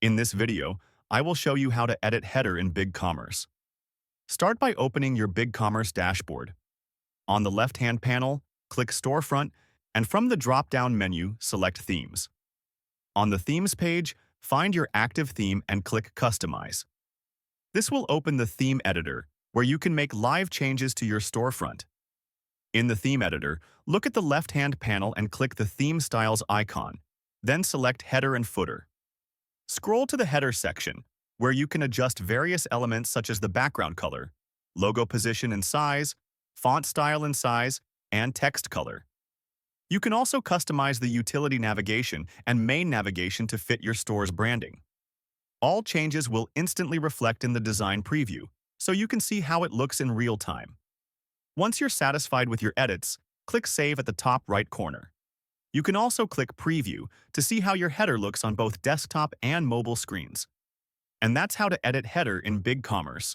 In this video, I will show you how to edit header in BigCommerce. Start by opening your BigCommerce dashboard. On the left-hand panel, click Storefront, and from the drop-down menu, select Themes. On the Themes page, find your active theme and click Customize. This will open the Theme Editor, where you can make live changes to your storefront. In the Theme Editor, look at the left-hand panel and click the Theme Styles icon, then select Header and Footer. Scroll to the Header section, where you can adjust various elements such as the background color, logo position and size, font style and size, and text color. You can also customize the utility navigation and main navigation to fit your store's branding. All changes will instantly reflect in the design preview, so you can see how it looks in real time. Once you're satisfied with your edits, click Save at the top right corner. You can also click Preview to see how your header looks on both desktop and mobile screens. And that's how to edit header in BigCommerce.